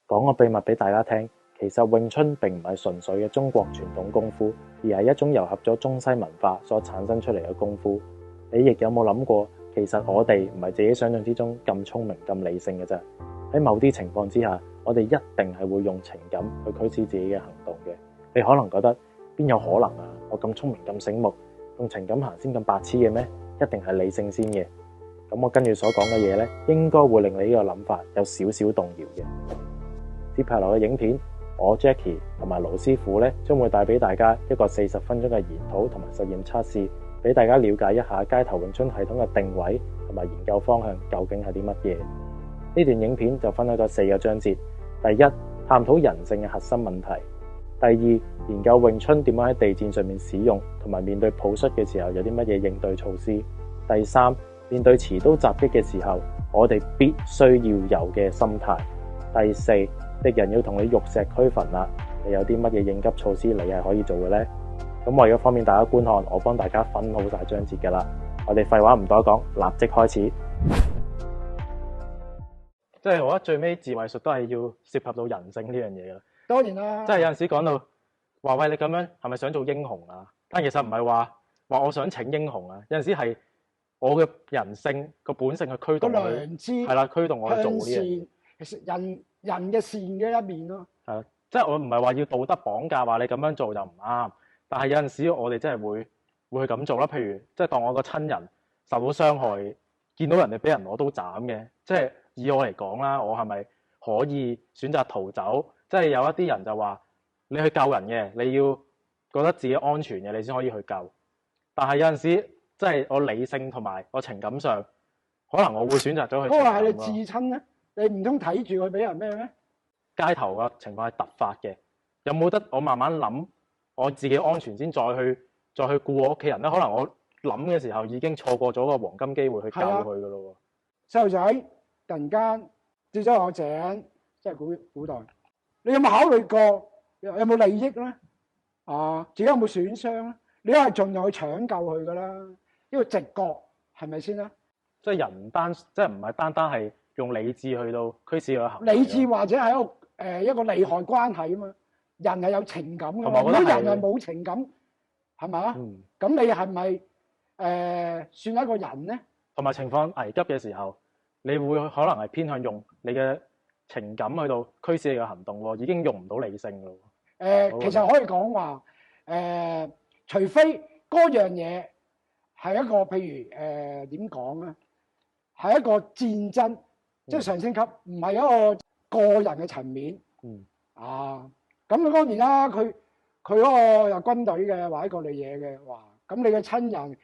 講個秘密俾大家聽，其實詠春並唔係純粹嘅中國傳統功夫，而係一種糅合咗中西文化所產生出嚟嘅功夫。你亦有冇諗過，其實我哋唔係自己想象之中咁聰明、咁理性嘅啫。喺某啲情況之下，我哋一定係會用情感去驅使自己嘅行動嘅。你可能覺得邊有可能啊？我咁聰明、咁醒目，用情感行先咁白痴嘅咩？一定係理性先嘅。咁我跟住所講嘅嘢呢，應該會令你呢個諗法有少少動搖嘅。接下來嘅影片，我 Jackie 同埋盧師傅呢，將會帶俾大家一個40分鐘嘅研討同埋實驗測試，俾大家了解一下街頭詠春系統嘅定位同埋研究方向究竟係啲乜嘢。呢段影片就分開咗4個章節。第一，探討人性嘅核心問題；第二，研究詠春點樣喺地戰上面使用，同埋面對抱摔嘅時候有啲乜嘢應對措施；第三，面對持刀襲擊嘅時候，我哋必須要有嘅心態；第四，敵人要同你玉石俱焚啦，你有啲乜嘢應急措施你係可以做嘅呢？咁為咗方便大家觀看，我幫大家分好晒章節㗎啦。我哋廢話唔多講，立即開始。即係我覺得最尾自衛術都係要涉及到人性呢樣嘢㗎。當然啦，即係有陣時講到話喂，你咁樣係咪想做英雄啊？但其實唔係話我想請英雄啊。有陣時係我嘅人性個本性去驅動佢，良知係啦，驅動我去做呢樣嘢。其實人嘅善嘅一面咯。係，即係我唔係話要道德綁架，話你咁樣做就唔啱。但係有陣時我哋真係會去咁做啦。譬如即係當我個親人受到傷害，見到人哋俾人攞刀斬嘅，即係以我嚟講啦，我係咪可以選擇逃走？即係有一啲人就話你去救人嘅，你要覺得自己安全嘅，你先可以去救。但係有陣時即係我理性同埋我情感上，可能我會選擇咗去。嗰個係你至親咧，你唔通睇住佢俾人咩咩？街頭嘅情況係突發嘅，有冇得我慢慢諗我自己安全先再去顧我屋企人咧？可能我諗嘅時候已經錯過咗個黃金機會去救佢㗎咯喎。細路仔突然間跌咗落井，即係古代，你有冇考慮過有冇利益咧？自己有冇損傷咧？你都係盡量去搶救佢噶啦，呢個直覺係咪先啦？即係人即係唔係單單係用理智去到驅使佢行。理智或者係一個利害關係啊嘛。人係有情感噶嘛，如果人係冇情感，係咪啊？咁你係咪算係一個人咧？同埋情況危急嘅時候，你會可能係偏向用你嘅情感去到驅使你嘅行動喎，已經用唔到理性咯。其實可以講話除非嗰樣嘢係一個譬如點講咧，係一個戰爭，即係上升級，唔係一個個人嘅層面。咁當然啦，佢嗰個有軍隊嘅或者各類嘢嘅話，咁你嘅親人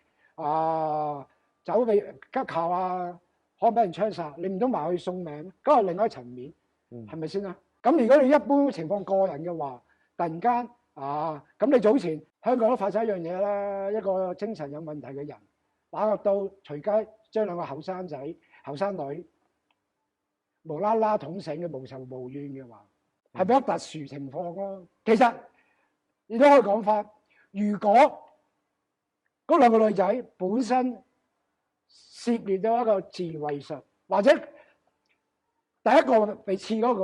走俾吉校啊，可能俾人槍殺，你唔通埋去送命？嗰係另外一層面，係咪先啦？咁如果你一般情況個人嘅話，突然間咁你早前香港都發生一樣嘢啦，一個精神有問題嘅人打個刀隨街將兩個後生仔後生女無啦啦捅醒嘅無仇無怨嘅話，係比較特殊情況咯。其實你都可以講法，如果嗰兩個女仔本身涉獵到一個自衛術，或者第一個被刺嗰個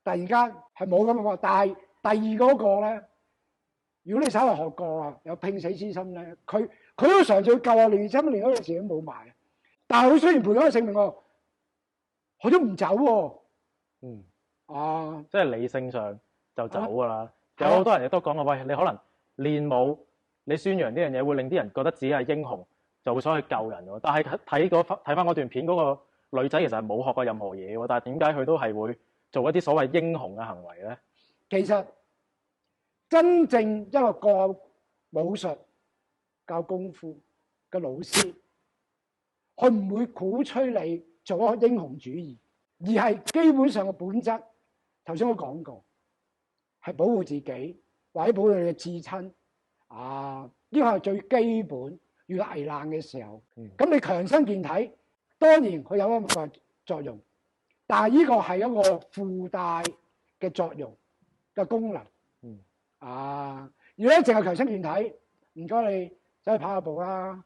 突然間係冇咁嘅，但係第二嗰個咧，如果你稍為學過啊，有拼死之心咧，佢都嘗試去救啊，連心連嗰陣時都冇埋，但係佢雖然賠咗個性命喎，佢都唔走喎。即係理性上就走㗎啦。有好多人亦都講過，喂，你可能練武，你宣揚呢樣嘢會令啲人覺得自己係英雄，就會想去救人喎。但係睇翻嗰段片，嗰個女仔其實係冇學過任何嘢喎，但係點解佢都係會做一啲所謂英雄嘅行為咧？其實真正一個教武術、教功夫嘅老師，佢唔會鼓吹你做一個英雄主義，而係基本上嘅本質。頭先我講過，係保護自己或者保護你嘅至親。呢個係最基本。遇到危難嘅時候，咁你強身健體，當然佢有一個作用，但係呢個係一個附帶嘅作用嘅功能。如果淨係強身健體，唔該你走去跑下步啦，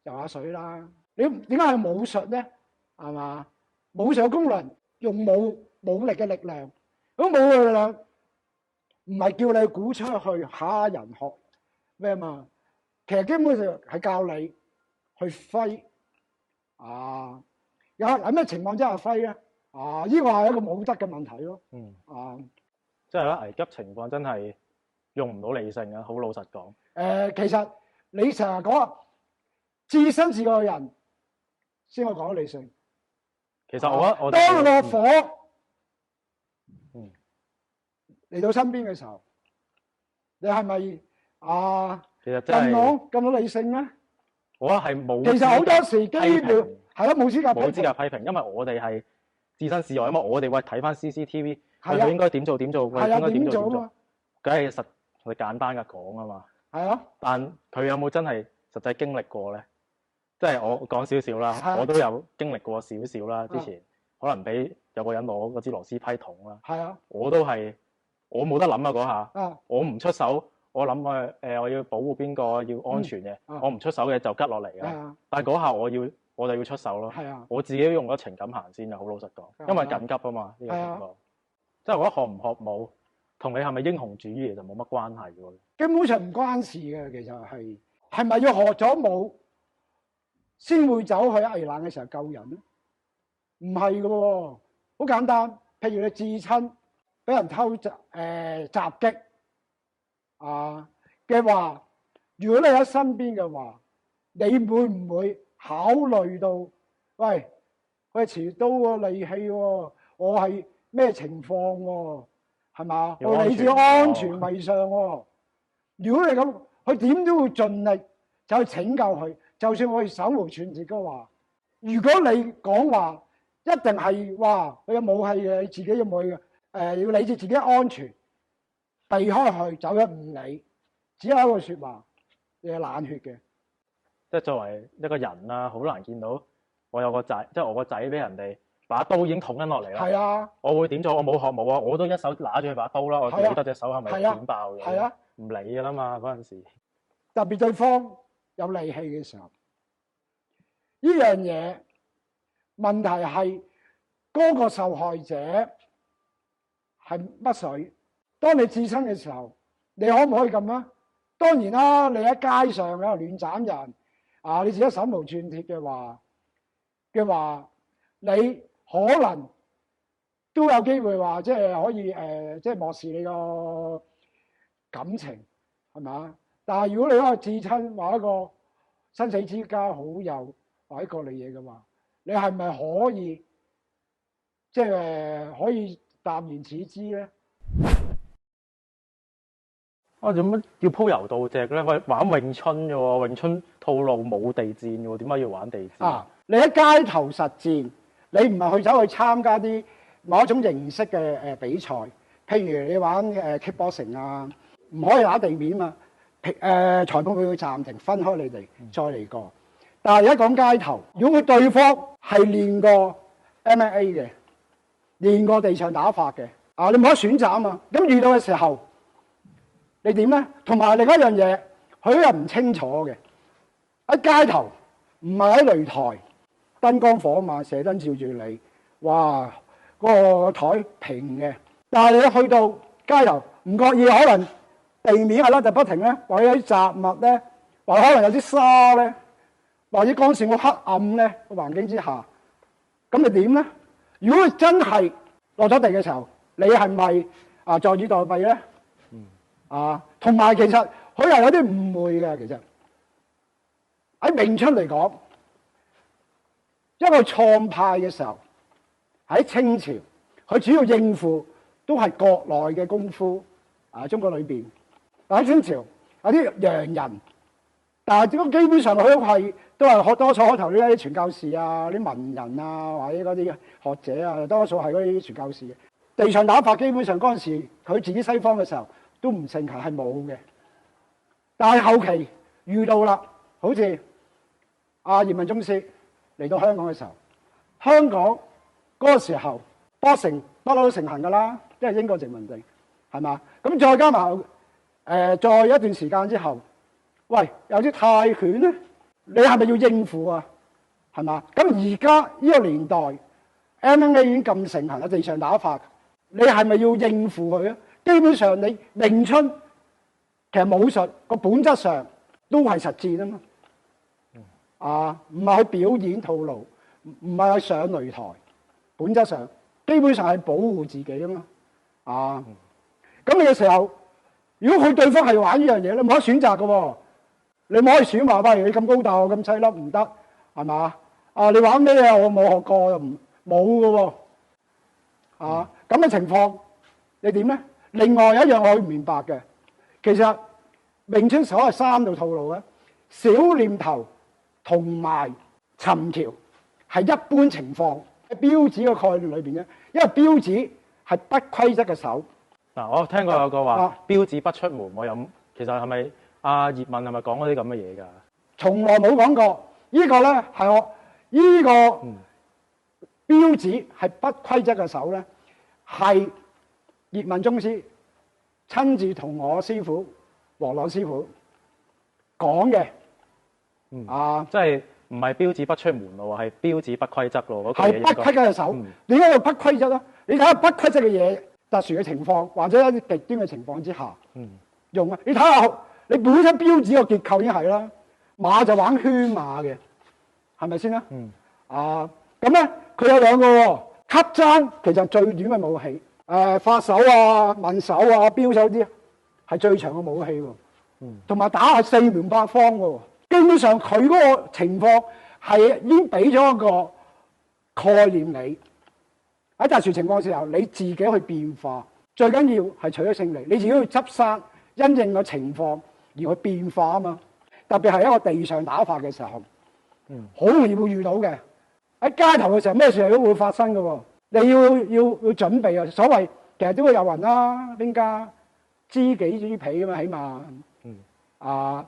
游下水啦。你點解係武術咧？係嘛？武術嘅功能用武武力嘅力量。咁武力嘅力量唔係叫你鼓出去嚇人學咩嘛，其實基本上係教你去揮啊。有咩情況之下揮咧？啊，呢個係一個武德嘅問題咯。即係咧危急情況真係用唔到理性啊！好老實講。其實你成日講置身事外嘅人先可以講理性。其實我覺得當個火嚟到身邊嘅時候，你係咪其實真係咁多理性咧？我覺得係冇。其實好多時基本係咯，冇資格批評，因為我哋係置身事外，因為我哋會睇翻 CCTV， 佢應該點做，應該點做啊嘛。梗係實簡單嘅講啊嘛。係啊。但佢有冇真係實際經歷過咧？即係我講少少啦，我都有經歷過少少啦。之前可能俾有個人攞嗰支螺絲批筒啦。係啊。我冇得諗啊嗰下。我唔出手，我諗我要保護邊個，要安全嘅。我唔出手嘅就吉落嚟嘅。但係嗰下我就要出手咯。我自己用咗情感行先嘅，好老實講，因為緊急啊嘛呢個情況。即係我覺得學唔學武同你係咪英雄主義其實冇乜關係嘅。基本上唔關事嘅，其實係咪要學咗武先會走去危難嘅時候救人咧？唔係嘅喎，好簡單。譬如你至親俾人襲擊嘅話，如果你喺身邊嘅話，你會唔會考慮到喂持刀喎、利器喎，我係咩情況喎？係嘛？我理智安全為上喎。如果你咁，佢點都會盡力就去拯救佢。就算我哋手無寸鐵嘅話，如果你講話一定係話佢有武器嘅，你自己有武器嘅，要理智自己安全，避開佢，走咗唔理，只有一個説話，你係冷血嘅。即係作為一個人啦，好難見到我有個仔，即係我個仔俾人哋把刀已經捅緊落嚟啦。係啊，我會點做？我冇學武啊，我都一手拿住佢把刀啦，我理得隻手係咪剪爆嘅？係啊，唔理㗎啦嘛嗰陣時。特別對方有利器嘅時候，呢樣嘢問題係嗰個受害者係乜水？當你自身嘅時候，你可唔可以咁啊？當然啦，你喺街上喺度亂斬人你自己手無寸鐵嘅話，你可能都有機會話即係可以即係漠視你個感情係嘛？但係如果你一個至親或一個生死之交好友或者各類嘢嘅話，你係咪可以即係可以淡然處之咧？做乜要鋪柔道隻咧？喂，玩詠春嘅喎，詠春套路冇地戰嘅喎，點解要玩地戰？你喺街頭實戰，你唔係走去參加啲某一種形式嘅比賽，譬如你玩kickboxing 唔可以打地面啊！裁判會暫停，分開你哋再嚟過。但係而家講街頭，如果佢對方係練過 MMA 嘅，練過地上打法嘅，你唔可以選擇啊嘛。咁遇到嘅時候，你點咧？同埋另一樣嘢，佢又唔清楚嘅。喺街頭唔係喺擂台，燈光火嘛，射燈照住你，哇！嗰個台平嘅，但係你一去到街頭，唔覺意可能地面係啦，就不停咧，或者有啲雜物咧，或者可能有啲沙咧，或者光線好黑暗咧個環境之下，咁你點咧？如果真係落咗地嘅時候，你係咪坐以待斃咧？同埋其實佢又有啲誤會嘅。其實喺詠春嚟講，一個創派嘅時候喺清朝，佢主要應付都係國內嘅功夫中國裏邊。喺清朝有啲洋人，但係基本上佢都係多數開頭呢啲傳教士啲文人或者嗰啲學者多數係嗰啲傳教士嘅。地上打法基本上嗰陣時佢自己西方嘅時候都唔盛行，係冇嘅。但係後期遇到啦，好似葉問宗師嚟到香港嘅時候，香港嗰個時候boxing不嬲都盛行㗎啦，因為英國殖民地係嘛。咁再加埋再一段時間之後，喂，有啲泰拳咧，你係咪要應付啊？係嘛？咁而家呢個年代 MMA 已經咁盛行啦，地上打法，你係咪要應付佢啊？基本上你詠春其實武術個本質上都係實戰啊嘛。唔係去表演套路，唔係去上擂台，本質上基本上係保護自己啊嘛。咁你嘅時候，如果佢對方係玩呢樣嘢，你冇得選擇嘅喎，你冇可以選話，喂，你咁高大，我咁細粒唔得，係嘛？你玩咩啊？我冇學過，又冇嘅喎。咁嘅情況，你點咧？另外一樣我要明白嘅，其實詠春所謂3套套路咧，小念頭同埋尋橋係一般情況喺標指嘅概念裏邊咧，因為標指係不規則嘅手。嗱，我聽過有個話標指不出門，我有其實係咪阿葉問係咪講嗰啲咁嘅嘢㗎？從來冇講過，呢個咧係我呢個標指係不規則嘅手咧，係葉問宗師親自同我師傅黃朗師傅講嘅。即係唔係標指不出門咯，係標指不規則咯。係不規則嘅手，點解要不規則咧？你睇下不規則嘅嘢，特殊嘅情況或者一啲極端嘅情況之下，用啊！你睇下你本身標指個結構已經係啦，馬就玩圈馬嘅，係咪先啦？咁咧佢有2個喎，吸踭其實最短嘅武器，發手啊、問手啊、標手啲係最長嘅武器喎，同埋打係4面8方嘅喎。基本上佢嗰個情況係已經俾咗一個概念你，喺特殊情況嘅時候你自己去變化，最緊要係取得勝利，你自己去執生，因應個情況而去變化啊嘛。特別係一個地上打法嘅時候，好容易會遇到嘅。喺街頭嘅時候咩事都會發生嘅喎，你要準備啊。所謂其實都會有人啦，邊家知己知彼啊嘛，起碼。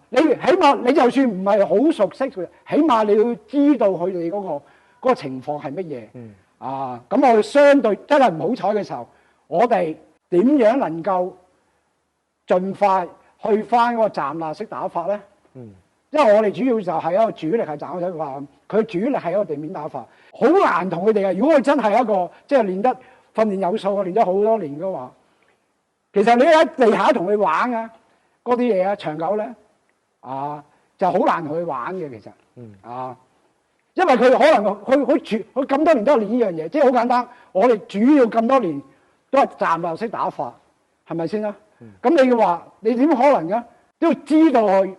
你起碼你就算唔係好熟悉佢，起碼你要知道佢哋嗰個情況係乜嘢。咁我哋相對真係唔好彩嘅時候，我哋點樣能夠盡快去翻嗰個站立式打法咧？因為我哋主要就係一個主力係站立式打法，佢主力係一個地面打法，好難同佢哋嘅。如果佢真係一個即係練得訓練有素，練咗好多年嘅話，其實你喺地下同佢玩啊！嗰啲嘢啊，長久咧，就好難同佢玩嘅其實，因為佢可能佢咁多年都係練呢樣嘢，即係好簡單。我哋主要咁多年都係站立式打法，係咪先啦？咁你話你點可能嘅？都要知道佢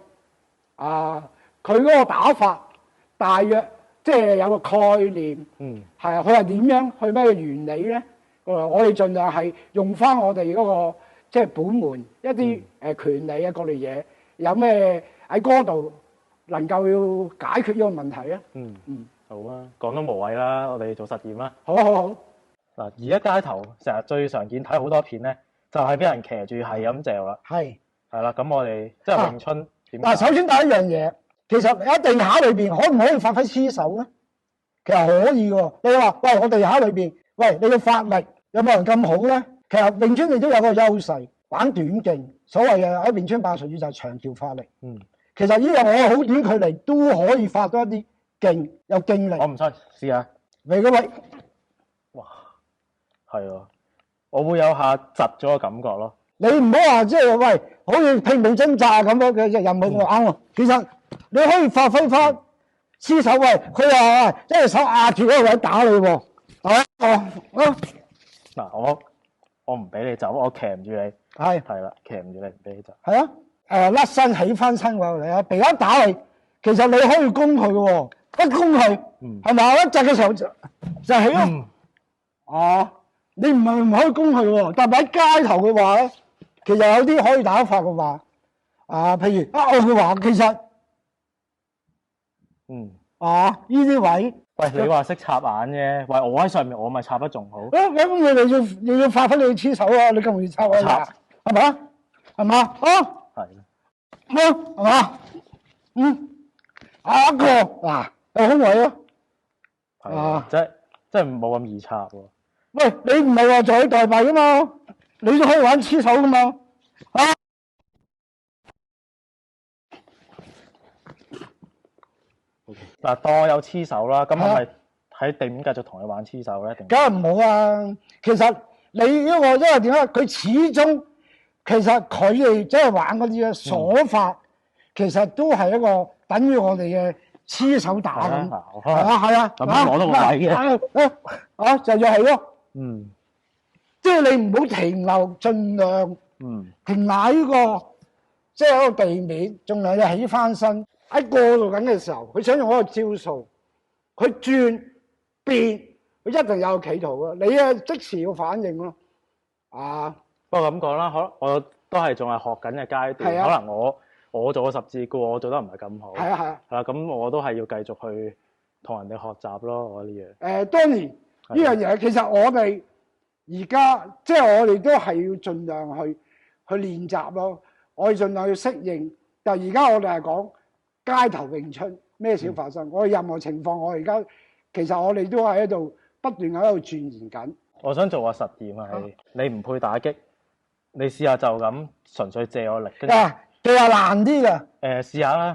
佢嗰個打法大約即係有個概念，佢係點樣去咩原理咧？我哋盡量係用翻我哋嗰個。即係本門一啲權利啊，各類嘢有咩喺嗰度能夠要解決呢個問題啊？好啊，講都無謂啦，我哋做實驗啦。好好好。嗱，而家街頭成日最常見睇好多片咧，就係俾人騎住係咁嚼啦。係啦，咁我哋即係詠春點？嗱，首先第一樣嘢，其實喺地下裏邊可唔可以發揮黐手咧？其實可以喎。你話喂，我地下裏邊，喂，你嘅發力有冇人咁好咧？其實詠春你都有個優勢，玩短徑，所謂嘅喺詠春8術語就係長橋發力。其實呢樣我好短距離都可以發多一啲勁，有勁力。我唔信，試下。你嗰位，哇，係喎，我會有下窒咗嘅感覺咯。你唔好話即係喂，好似拼命掙扎咁樣嘅任務啱喎。其實你可以發揮翻黐手位，佢話一隻手壓住嗰個位打你喎。嗱，我唔俾你走，我騎唔住你。係啦，騎唔住你，唔俾你走。係啊，甩身起翻身喎，你避一打你，其實你可以攻佢嘅喎，一攻佢，係咪？一窒嘅時候就起咯。你唔可以攻佢喎，但係喺街頭嘅話咧，其實有啲可以打法嘅話，譬如我嘅話，其實呢啲位。喂，你話識插眼啫，喂，我喺上面，我咪插得仲好。咁你要發揮你嘅黐手啊！你咁容易插我插，係咪啊？係嘛？係。係嘛？一個嗱，有空位咯。即係冇咁易插喎。喂，你唔係話坐以待斃噶嘛？你都可以玩黐手噶嘛？嗱，當我有黐手啦，咁係咪喺地面繼續同你玩黐手咧？定梗係唔好啊！其實你呢個因為點解？佢始終其實佢哋即係玩嗰啲咧鎖法，其實都係一個等於我哋嘅黐手打咁。係啊係啊，咁攞到個位嘅，就係咯。嗯，即係你唔好停留，盡量停喺呢個即係一個地面，盡量要起翻身。喺過渡緊嘅時候，佢想用一個招數，佢轉變，佢一定有企圖嘅。你啊即時要反應咯。不過咁講啦，可能我都係仲係學緊嘅階段，可能我做個十字固，我做得唔係咁好。係啦，咁我都係要繼續去同人哋學習咯。我呢樣當然呢樣嘢，其實我哋而家即係我哋都係要盡量去練習咯。我哋盡量要適應。但係而家我哋係講街頭詠春，咩事發生？我哋任何情況，我而家其實我哋都係喺度不斷喺度鑽研緊。我想做個實驗啊，係你唔配打擊，你試下就咁純粹借我力。佢話難啲㗎。試下啦。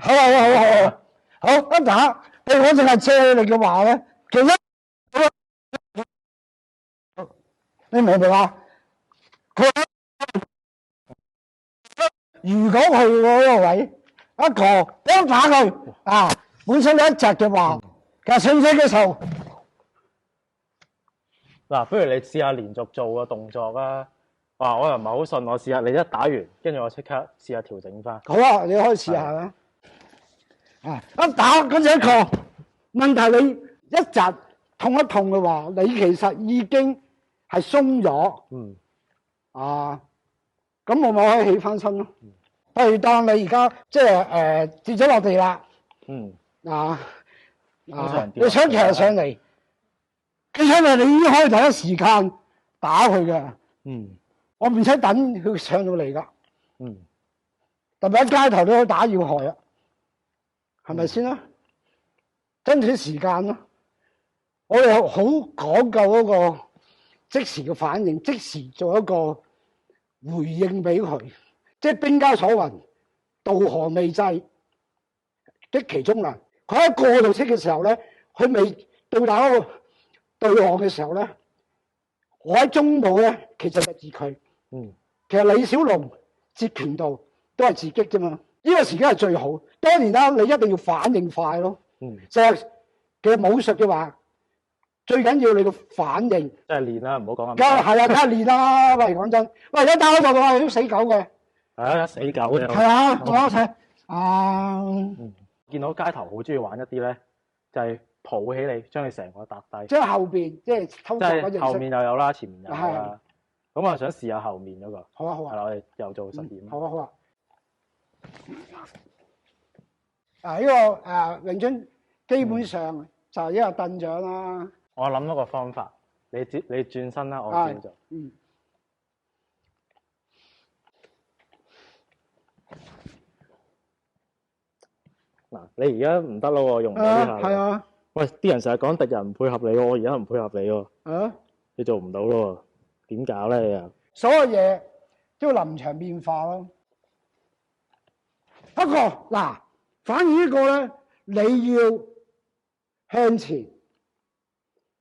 好，一打，我淨係借力嘅話咧，其實你明唔明啊？如果佢嗰個位一打佢本身你一隻嘅話，其實識唔識嘅時候，嗱，不如你試下連續做個動作啊！我又唔係好信，我試下你一打完，跟住我即刻試下調整翻。好啊，你可以試下啦。一打跟住一個問題，你一窒痛一痛嘅話，你其實已經係鬆咗。咁我咪可以起翻身咯。譬如當你而家即係跌咗落地啦。你想騎上嚟，你已經可以第一時間打佢嘅。我唔使等佢上到嚟噶。特別喺街頭都可以打要害啊，係咪先啦？爭取時間咯。我哋好講究嗰個即時嘅反應，即時做一個回應俾佢。即係兵家所云，渡河未濟，擊其中難。佢喺過渡期嘅時候咧，佢未到達嗰個對岸嘅時候咧，我喺中部咧，其實係自佢。其實李小龍截拳道都係自擊啫嘛。呢個時間係最好。當然啦，你一定要反應快咯。就係其實武術嘅話，最緊要你個反應。即係練啦，唔好講咁。梗係練啦。喂，講真，喂，一打開度嘅都死狗嘅。死狗嘅。係啊，我一齊。見到街頭好中意玩一啲咧，就係抱起你，將你成個搭低。即係後邊，即係偷襲嗰陣。後面又有啦，前面又有啦。咁我想試下後面嗰個。好啊。係啦，我哋又做實驗。好啊。呢個詠春基本上就係一個凳掌啦。我諗到個方法，你轉身啦，我轉就。嗱，你而家唔得咯，用唔到呢下。係啊。喂，啲人成日講敵人唔配合你喎，我而家唔配合你喎。你做唔到咯，點搞咧？你又？所有嘢都要臨場變化咯。不過嗱，反而呢個咧，你要向前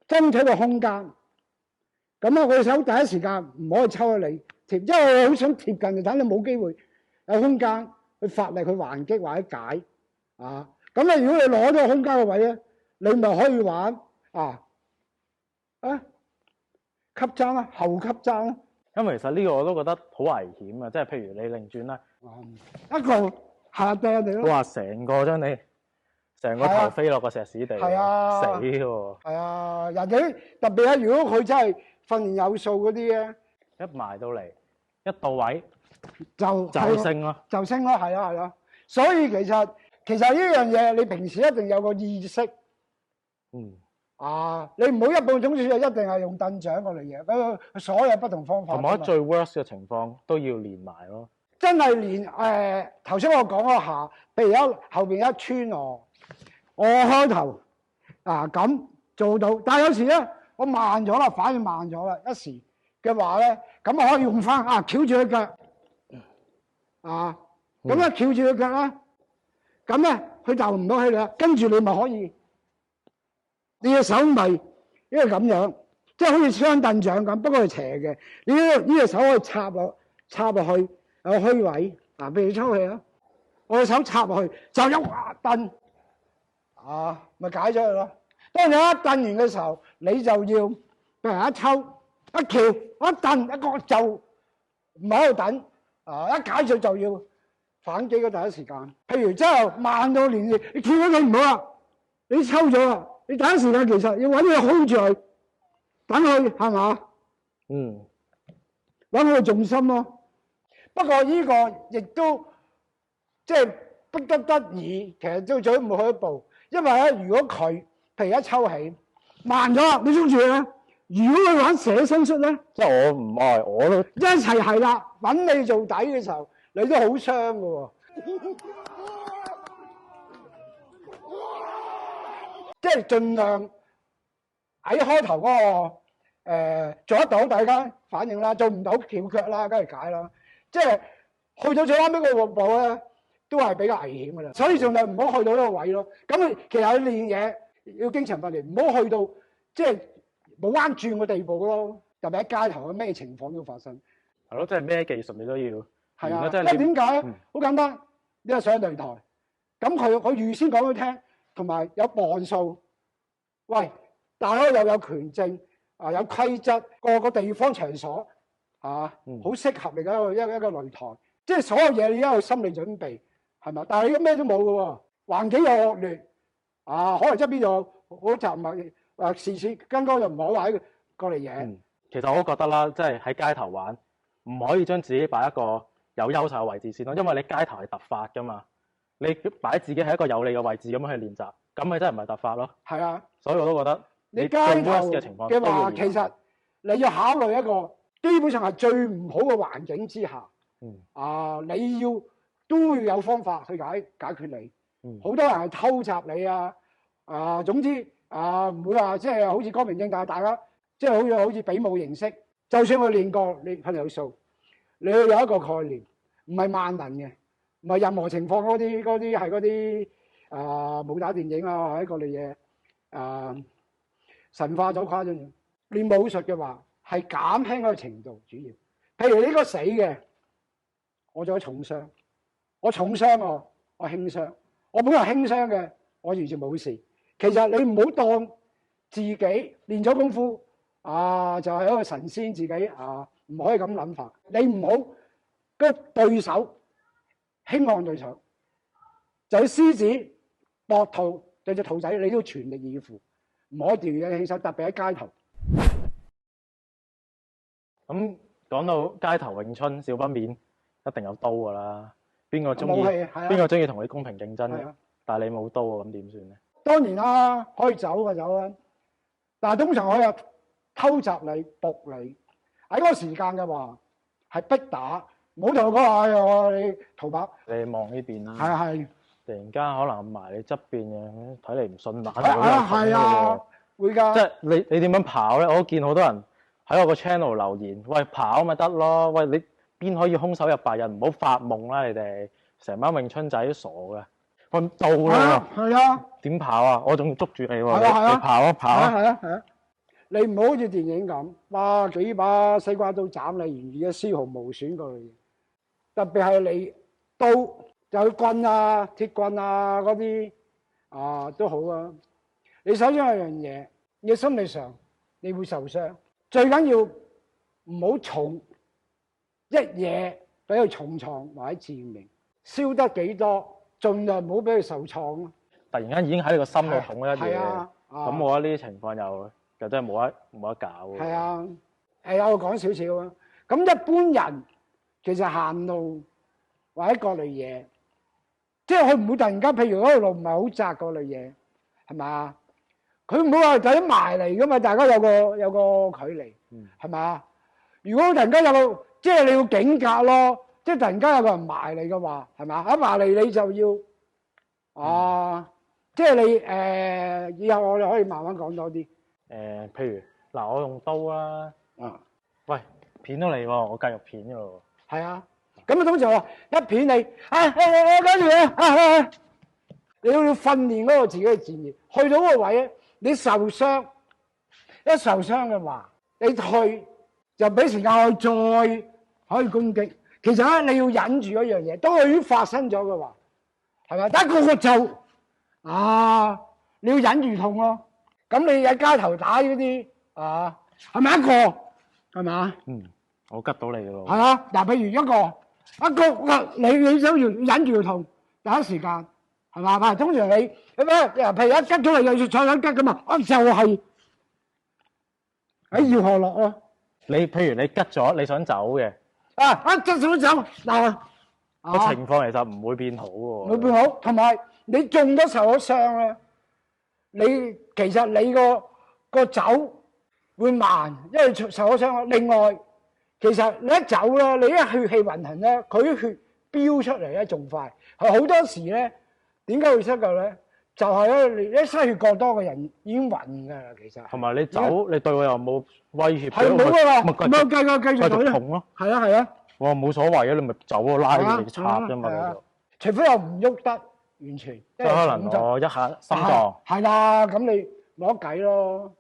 爭取個空間。咁啊，我想第一時間唔可以抽咗你貼，因為我好想貼近，就等你冇機會有空間去發力去還擊或者解。咁你如果你攞咗個空間嘅位咧，你咪可以玩吸爭啦，後吸爭啦。因為其實呢個我都覺得好危險啊！即係譬如你擰轉啦，一個下掟你咯。哇！成個將你成個頭飛落個石屎地，死喎！係啊，人哋特別係如果佢真係訓練有素嗰啲咧，一埋到嚟一到位就升咯，係啊。所以其實呢樣嘢，你平時一定有個意識。你唔好一步總算就一定係用凳掌過嚟嘅，所有不同方法。同埋最 worst 嘅情況都要練埋咯。真係練頭先我講嗰下，譬如後邊一穿我開頭咁做到，但係有時咧我慢咗啦，反應慢咗啦，一時嘅話咧，咁我可以用翻翹住佢腳咁咧翹住佢腳啦，咁咧佢就唔到氣啦，跟住你咪可以你隻手咪因為咁樣，即係好似雙凳掌咁，不過係斜嘅。你呢隻手可以插落去有虛位啊，譬如抽氣啊，我隻手插落去就一蹬啊，咪解咗佢咯。當你一蹬完嘅時候，你就要譬如一抽一翹一蹬一個就唔喺度等啊，一解咗就要反擊嘅第一時間。譬如之後慢到連你翹咗佢唔好啦，你抽咗啦，你第一時間其實要揾佢 hold 住佢，等佢係嘛？嗯，揾佢重心咯。不過呢個亦都即係不得已，其實都最唔好去一步，因為咧，如果佢譬如一抽起慢咗，你捉住佢咧。如果佢玩捨身術咧，即係我唔愛我都一齊係啦，揾你做底嘅時候，你都好傷㗎喎。即係盡量喺開頭嗰個做得到，大家反應啦；做唔到翹腳啦，梗係解啦。即係去到最啱尾個步咧，都係比較危險㗎啦。所以盡量唔好去到呢個位咯。咁其實你練嘢要經常訓練，唔好去到即係冇彎轉嘅地步咯。特別喺街頭，咩情況都發生。係咯，即係咩技術你都要。係啊，即係因為點解咧？好簡單，你係上擂台，咁佢預先講佢聽，同埋有磅數。喂，大家又有權證啊，有規則，個個地方場所啊，好適合嚟嘅一個擂台。即係所有嘢你都有心理準備，係咪？但係你咩都冇嘅喎，環境又惡劣啊，可能側邊又好雜物，事事跟剛又唔好喺過嚟嘢。其實我都覺得啦，即係喺街頭玩，唔可以將自己擺一個有優勢嘅位置先咯，因為你街頭係突發噶嘛，你擺自己喺一個有利嘅位置咁樣去練習，咁咪真係唔係突發咯。係啊，所以我都覺得你街頭嘅情況嘅話，其實你要考慮一個基本上係最唔好嘅環境之下，你都要有方法去解決你。好多人係偷襲你啊，總之唔會話即係好似光明正大，大家即係好似比武形式。就算我練過，你訓有數，你要有一個概念，唔係萬能嘅，唔係任何情況嗰啲係嗰啲武打電影或者嗰類嘢神化咗誇張咗。練武術嘅話係減輕嗰個程度主要。譬如呢個死嘅，我做咗重傷，我重傷我輕傷，我本來輕傷嘅，我完全冇事。其實你唔好當自己練咗功夫就係一個神仙，自己唔可以咁諗法。你唔好個對手輕看對手，就係獅子搏兔對隻兔仔，你都要全力以赴，唔可以掉嘢起手，特別喺街頭。咁講到街頭詠春，少不免一定有刀噶啦。邊個中意同你公平競爭？但係你冇刀咁點算咧？當然啦，可以走就走啦。但係通常我又偷襲你、搏你，喺嗰個時間嘅話係逼打，唔好同我講話你逃跑。你望呢邊啦。係。突然間可能埋你側邊嘅，睇嚟唔順眼。係啊，會㗎。即係你點樣跑咧？我見好多人喺我個 channel 留言，喂，跑咪得咯，喂，你邊可以空手入白刃？唔好發夢啦，你哋成班詠春仔都傻嘅。喂，到啦。係啊。點跑啊？我仲捉住你喎。你跑啊跑啊。係啊。你唔好好似電影咁，哇，幾把西瓜刀斬你，而家絲毫無損過你。特別係你刀。有棍鐵棍嗰啲都好啊。你首先有樣嘢，你心理上你會受傷，最緊要唔好重一嘢俾佢重創或者致命，燒得幾多，盡量唔好俾佢受創咯。突然間已經喺你個心度捅咗一嘢，咁我覺得呢啲情況又真係冇得搞。係啊，我講少少啊。咁一般人其實行路或者各類嘢。即係佢唔會突然間，譬如嗰條路唔係好窄嗰類嘢，係嘛？佢唔會話突然埋嚟噶嘛，大家有個距離，係嘛？如果突然間有個，即係你要警覺咯。即係突然間有個人埋嚟嘅話，係嘛？一埋嚟你就要即係你以後我哋可以慢慢講多啲。譬如嗱，我用刀啦，喂，片到你喎，我繼續片㗎喎。係啊。咁通常話一片你，跟住你要訓練嗰個自己嘅戰意，去到嗰個位咧，你受傷，一受傷嘅話，你退就俾時間我再可以攻擊。其實咧，你要忍住嗰樣嘢，當佢已經發生咗嘅話，係咪？但係個個就你要忍住痛咯。咁你喺街頭打嗰啲係咪一個？係咪？我吉到你嘅咯。係啊，嗱，譬如一個，你想要忍住痛，第一時間係嘛？通常你譬如一吉咗你又要再想吉咁啊，就係喺要何樂咯。你譬如你吉咗，你想走嘅，吉咗走嗱，個情況其實唔會變好嘅喎。唔會變好，同埋你中咗受咗傷咧，其實你個走會慢，因為受咗傷。另外，其實你一走咧，你一血氣運行咧，佢啲血飆出嚟咧仲快。係好多時咧，點解會失救咧？就係咧，你一失血過多嘅人已經暈㗎啦。其實同埋你走，你對我又冇威脅，係冇㗎啦，冇繼續痛咯。係啊係啊，我冇所謂啊，你咪走咯，拉住你插啫嘛。除非我唔喐得，完全即係可能我一下心臟係啦，咁你冇得計咯。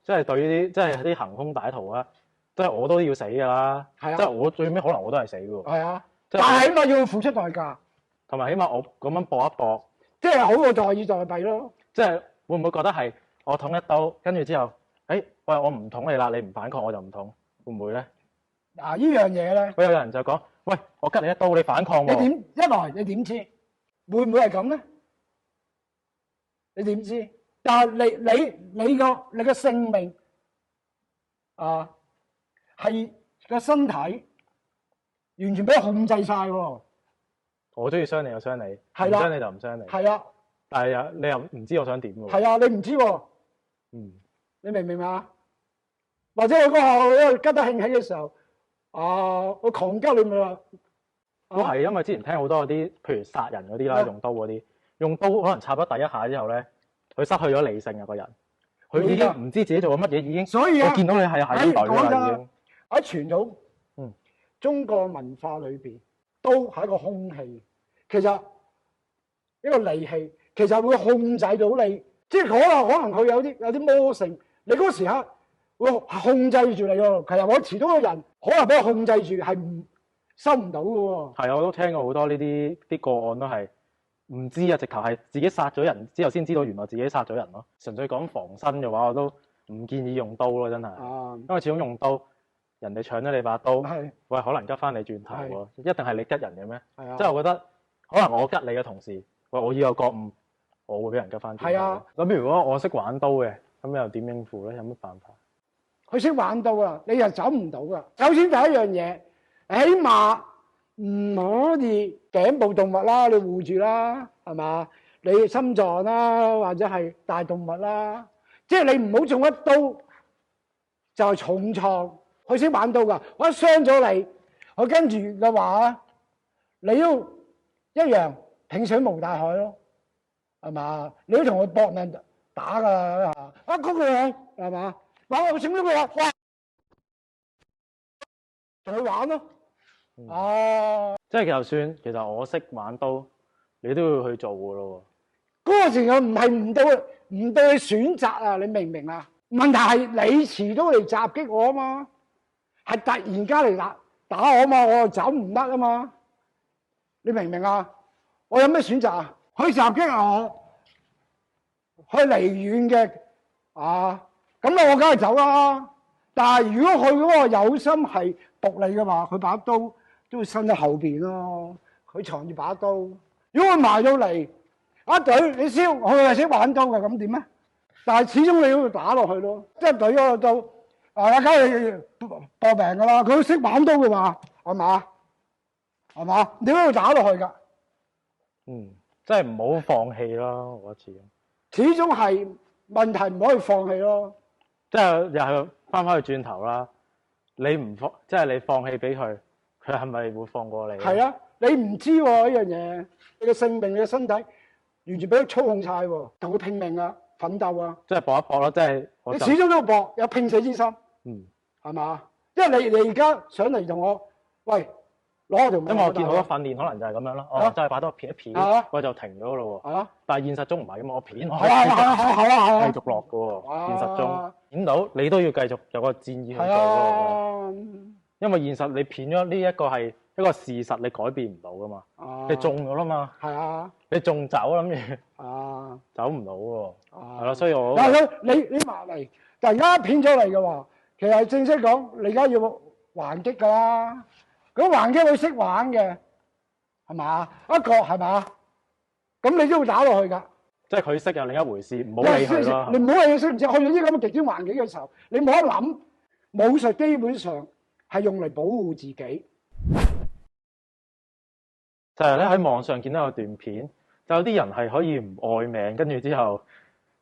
即係對呢啲，即係啲行兇歹徒啊，即係我都要死㗎啦。係啊，即係我最尾可能我都係死㗎喎。係啊，但係起碼要付出代價，同埋起碼我咁樣搏一搏，即係好過坐以待斃咯。即係會唔會覺得係我捅一刀，跟住之後，喂，我唔捅你啦，你唔反抗我就唔捅，會唔會咧？嗱，呢樣嘢咧，有人就講，喂，我吉你一刀，你反抗喎。一來你點知會唔會係咁咧？你點知？但係你個性命係個身體完全俾佢控制晒喎。我中意傷你就傷你，唔傷你就唔傷你。係啊，但係你又唔知我想點喎。係啊，你唔知喎。你明唔明啊？或者我嗰下吉得興起嘅時候，我狂吉你咪話。都係因為之前聽好多嗰啲，譬如殺人嗰啲啦，用刀嗰啲，用刀可能插咗第一下之後咧。佢失去咗理性啊！個人，佢已經唔知自己做緊乜嘢，已經。所以我見到你係咁隊啦，已經。喺傳統中國文化裏邊，刀係一個兇器。其實一個利器，其實會控制到你，即係可能佢有啲魔性。你嗰時刻會控制住你喎。其實我始終個人可能俾佢控制住，係收唔到嘅喎。係啊，我都聽過好多呢啲個案都係。唔知啊，直頭係自己殺咗人之後先知道原來自己殺咗人咯。純粹講防身嘅話，我都唔建議用刀咯，真係。因為始終用刀，人哋搶咗你把刀，喂，可能吉翻你轉頭喎。一定係你吉人嘅咩？即係我覺得，可能我吉你嘅同時，喂，我要有覺悟，我會俾人吉翻轉頭。係啊。咁如果我識玩刀嘅，咁又點應付咧？有乜辦法？佢識玩刀啊，你又走唔到噶。首先第一樣嘢，起碼。唔可以頸部動物啦，你護住啦，係嘛？你心臟啦，或者係大動物啦，即係你唔好中一刀就係重創。佢識玩刀噶，我一傷咗你，我跟住嘅話，你要一樣萍水無大海咯，係嘛？你要同佢搏命打噶嚇，嗰個人係嘛？玩我整咗佢話，哇，同佢玩咯。即係就算其實我識玩刀，你都要去做噶咯。嗰個時候唔係唔到你選擇啊，你明唔明啊？問題係你遲都嚟襲擊我啊嘛，係突然間嚟打我啊嘛，我又走唔得啊嘛。你明唔明啊？我有咩選擇啊？去襲擊我，去離遠嘅咁我梗係走啦。但係如果佢嗰個有心係毒你嘅話，佢把刀都會伸喺後邊咯，佢藏住把刀。如果佢埋到嚟一懟你燒，佢係識玩刀嘅，咁點咧？但係始終你要打落去咯，即係懟嗰個刀，梗係搏命噶啦。佢識玩刀嘅話，係嘛？係嘛？你都要打落去噶。即係唔好放棄咯，我覺得始終係問題，唔可以放棄咯。即係又係翻去轉頭啦。你唔放，即係你放棄俾佢，佢係咪會放過你？係啊，你唔知喎呢樣嘢，你嘅性命、你嘅身體完全俾佢操控晒喎，同佢拼命啊，奮鬥啊！即係搏一搏咯，即係你始終都要搏，有拼死之心。係嘛？因為你而家上嚟同我，喂，攞條命。因為我見好多訓練可能就係咁樣咯。哦，真係擺多片一片，我就停咗咯喎。係啊。但係現實中唔係咁，我片我係啊，繼續落嘅喎。現實中片到你都要繼續有個戰意去做咯。因為現實你片咗呢一個係一個事實，你改變唔到噶嘛。你中咗啦嘛。係啊。你仲走諗住？走唔到喎。係咯，所以我但係你埋嚟，突然間片咗嚟嘅話，其實正式講，你而家要還擊㗎啦。咁還擊佢識玩嘅，係嘛？一個係嘛？咁你都會打落去㗎。即係佢識又另一回事，唔好理佢咯。你唔好理佢識唔識，去到啲咁嘅極端環境嘅時候，你冇得諗。武術基本上係用嚟保護自己。就係咧喺網上見到有段片，就有啲人係可以唔愛命，跟住之後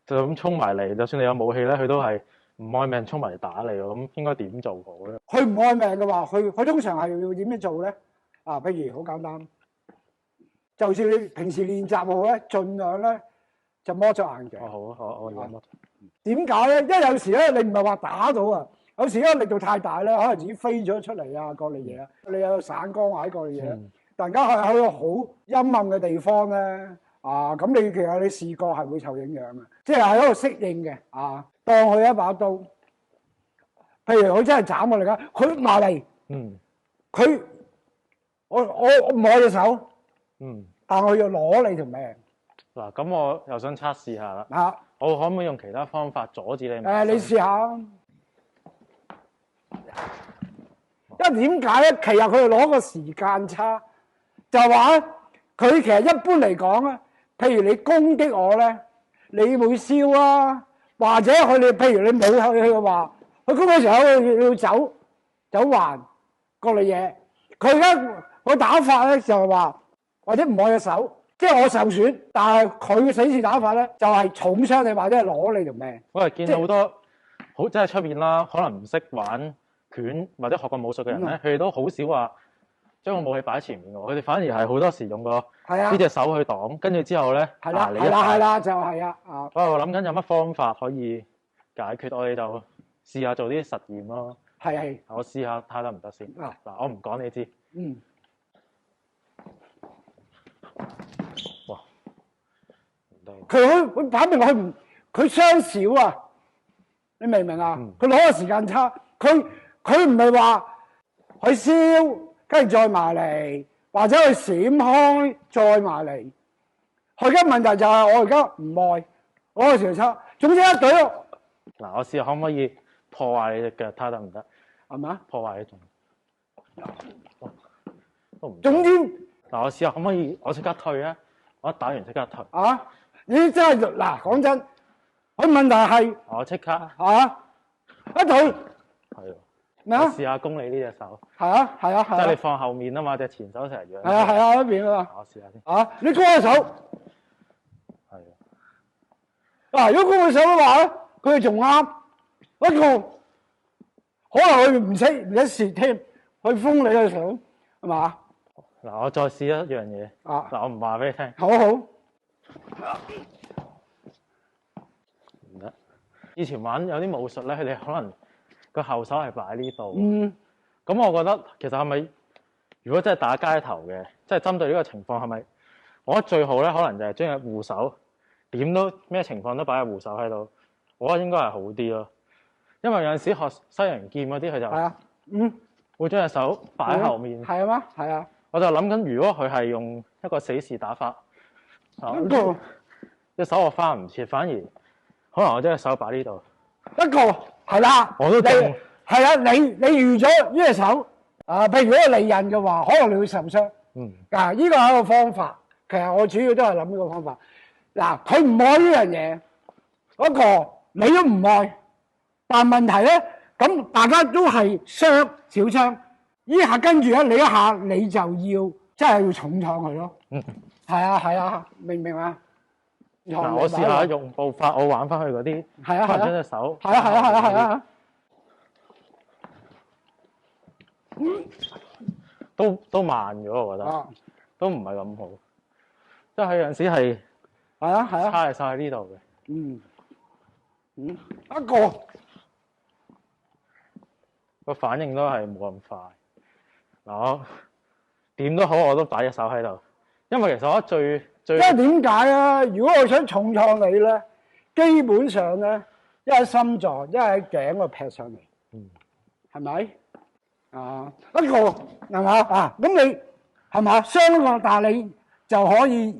就咁衝埋嚟，就算你有武器咧，佢都係唔愛命衝埋嚟打你喎。咁應該點做好咧？佢唔愛命嘅話，佢通常係要點樣做咧？譬如好簡單，就算你平時練習好咧，盡量咧就摸咗眼鏡。好，我要摸。點解咧？因為有時咧，你唔係話打到啊，有時因為力度太大咧，可能自己飛咗出嚟啊，各類嘢啊，你有散光或者各類嘢，突然間係去到好陰暗嘅地方咧，咁你其實你視覺係會受影響嘅，即係喺度適應嘅，當佢一把刀，譬如佢真係斬我嚟㗎，佢埋嚟，佢我唔攞隻手，但係我要攞你條命。嗱，咁我又想測試下啦。我可唔可以用其他方法阻止你？你試下。因為點解咧？其實佢哋攞個時間差，就係話咧，佢其實一般嚟講咧，譬如你攻擊我咧，你會燒啊，或者佢哋譬如你冇去嘅話，佢攻擊嘅時候要走環各類嘢。佢而家個打法咧就係話，或者唔愛隻手，即係我受損，但係佢嘅死士打法咧就係重傷你或者係攞你條命。我係見到好多好即係出面啦，可能唔識玩拳或者學過武術嘅人咧，佢哋都好少話將個武器擺喺前面嘅，佢哋反而係好多時用個呢隻手去擋，跟住之後咧，係啦，就係啊。我諗緊有乜方法可以解決，我哋就試下做啲實驗咯。係。我試下睇得唔得先。嗱，我唔講你知。哇！佢擺明佢傷少啊！你明唔明啊？佢攞個時間差，佢唔係話佢燒，跟住再埋嚟，或者佢閃開再埋嚟。佢而家問題就係我而家唔愛，攞個時間差。總之一隊咯。嗱，我試下可唔可以破壞你隻腳，睇得唔得？係嘛？破壞呢種都唔。總之嗱，我試下可唔可以？我即刻退啊！我一打完即刻退。你真係嗱，講真，佢問題係我即刻一退。係喎。咩啊？我試下攻你呢隻手。係啊。即係你放後面啊嘛，隻前手成日養。係啊，一邊啊嘛。我試下先。你攻隻手。係啊。嗱，如果攻佢手嘅話咧，佢哋仲啱。不過可能佢唔識蝕添，佢封你嘅手係嘛？嗱，我再試一樣嘢。嗱，我唔話俾你聽。好。唔得。以前玩有啲武術咧，佢哋可能個後手係擺喺呢度。咁我覺得其實係咪，如果真係打街頭嘅，即係針對呢個情況，係咪？我覺得最好咧，可能就係將隻護手點都咩情況都擺喺護手喺度，我覺得應該係好啲咯。因為有陣時學西洋劍嗰啲，佢就會將隻手擺喺後面。係啊嘛，係啊。我就諗緊，如果佢係用一個死士打法，隻手我翻唔切，反而可能我將隻手擺呢度。一個係啦，我都驚。係啊，你預咗呢隻手譬如如果離人嘅話，可能你會受傷。呢個係一個方法。其實我主要都係諗呢個方法。嗱，佢唔愛呢樣嘢，不過你都唔愛，但問題咧，咁大家都係傷小傷。呢下跟住咧，你一下你就要真係要重創佢咯。係啊，明唔明啊？嗱，我試下用步法，我玩翻去嗰啲，將隻手。係啊。都慢咗，我覺得，都唔係咁好。即係有陣時係差晒喺呢度嘅。一個反應都係冇咁快。嗱，點都好，我都擺隻手喺度，因為其實我覺得最因為點解啊？如果我想重創你咧，基本上咧，一係心臟，一係喺頸度劈上嚟，係咪？一個係嘛啊？咁你係嘛傷一個，但係你就可以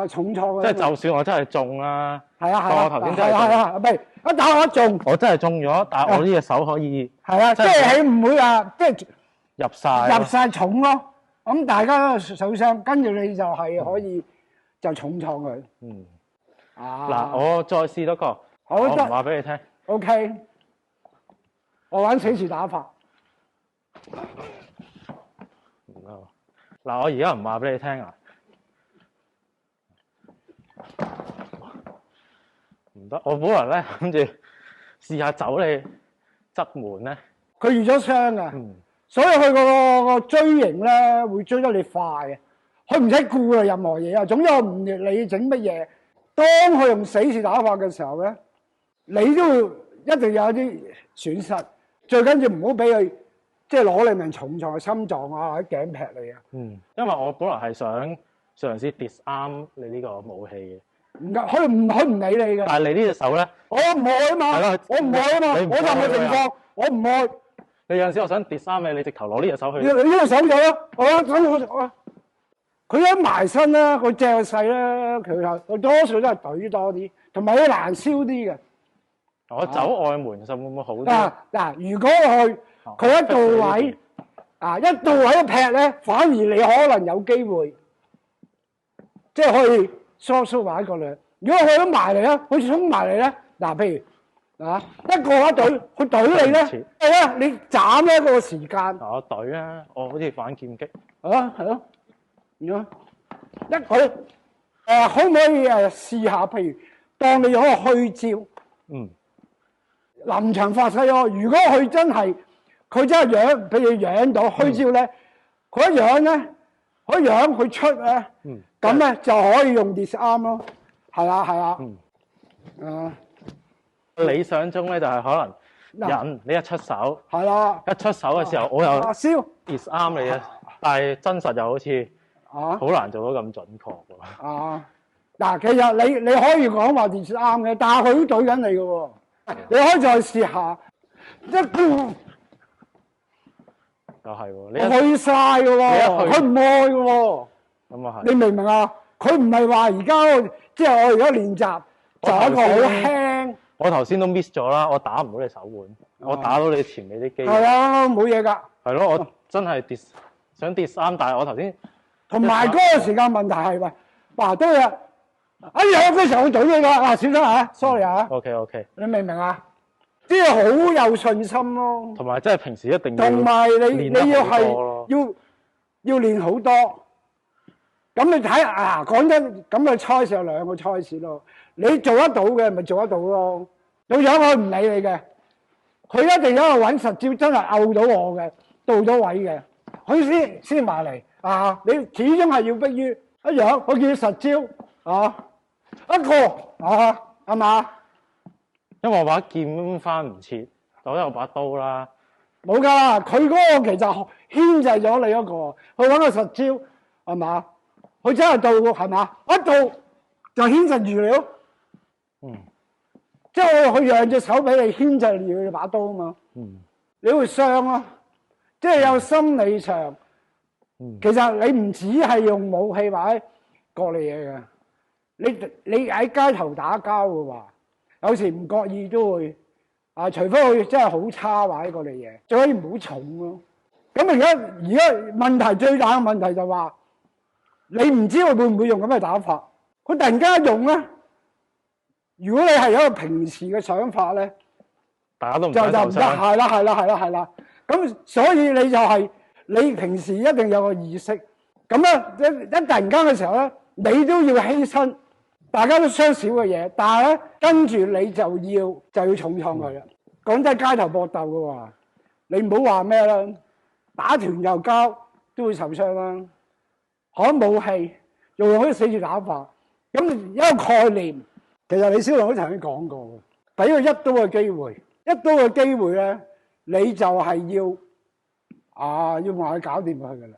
重創即係就算我真係中啦，係啊係我頭先真係唔係一打我一中，我真係中咗，但係我呢隻手可以係啊，即係你唔會話即係入晒重咯。咁大家都受傷，跟住你就係可以就重創佢。嗱，我再試多個，我唔話俾你聽。OK， 我玩死時打法。嗱，我而家唔話俾你聽啊，唔得，我本來咧諗住試下走你側門咧，佢遇咗傷㗎。所以佢個追形咧會追得你快嘅，佢唔使顧慮任何嘢啊。總之我唔理你整乜嘢，當佢用死士打法嘅時候咧，你都會一定有啲損失。最緊要唔好俾佢即係攞你命重創心臟啊，或者頸劈你啊。因為我本來係想嘗試 disarm 你呢個武器嘅。唔得，佢唔理你嘅。但係你呢隻手咧，我唔愛啊嘛，我唔愛啊嘛，我就係情況，我唔愛。你有陣時我想 disarm你，直頭攞呢隻手去。你呢隻手就啦，佢一埋身咧，佢隻細咧，佢多數都係懟多啲，同埋佢難燒啲嘅。我走外門其實會唔會好啲？嗱，如果佢一到位一到位一劈咧，反而你可能有機會，即係可以疏埋一個兩。如果佢都埋嚟咧，佢衝埋嚟咧，嗱，譬如。一個一隊，佢隊你咧，係啊，你斬一個時間。我隊啊，我好似反劍擊。係咯，如果一佢可唔可以試下？譬如當你有個虛招，臨場發揮咯。如果佢真係養，譬如養到虛招咧，佢一養咧，佢出咧，咁咧就可以用 disarm 咯。係啊。理想中咧就係可能人你一出手，係啦，一出手嘅時候我又燒 disarm你啊，但係真實又好似好難做到咁準確喎。嗱，其實你可以講話 disarm 嘅，但係佢都對緊你嘅喎，你可以再試下又係喎，你去晒嘅喎，佢唔愛嘅喎。咁啊係，你明唔明啊？佢唔係話而家即係我而家練習就一個好輕。我頭先都 miss 咗啦，我打唔到你手腕，我打到你前尾啲肌。係啊，冇嘢㗎。係咯，我真係想disarm，但係我頭先同埋嗰個時間問題係喂，嗱都有有非常好隊嘅㗎，小心嚇 ，sorry 嚇。OK，你明唔明啊？即係好有信心咯。同埋即係平時一定要同埋你要係要練好多。咁你睇講真，咁嘅賽事有兩個賽事咯。你做得到嘅咪做得到咯。有樣佢唔理你嘅，佢一定有一個揾實招，真係拗到我嘅，到咗位嘅，佢先埋嚟。你始終係要迫於一樣，我見實招一個係嘛？因為我把劍翻唔切，我有把刀啦。冇㗎啦，佢嗰個其實牽制咗你一個，佢揾個實招係嘛？佢真係到係嘛？一到就牽制住你咯。即係佢讓隻手俾你牽制住你把刀啊嘛。你會傷咯。即係有心理上，其實你唔止係用武器或者各類嘢嘅。你喺街頭打交嘅話，有時唔覺意都會除非佢真係好差或者各類嘢，最可以唔好重咯。咁而家問題最大嘅問題就話，你唔知佢會唔會用咁嘅打法？佢突然間用咧，如果你係一個平時嘅想法咧，大家都唔就唔得，係啦。咁所以你就係你平時一定有個意識，咁咧一突然間嘅時候咧，你都要犧牲，大家都相少嘅嘢，但係咧跟住你就要重創佢啦。講真，街頭搏鬥嘅話，你唔好話咩啦，打團又交都會受傷啦。攞武器用嗰啲死住打法，咁一個概念，其實李小龍都曾經講過嘅，俾佢一刀嘅機會，一刀嘅機會咧，你就係要話佢搞掂佢噶啦。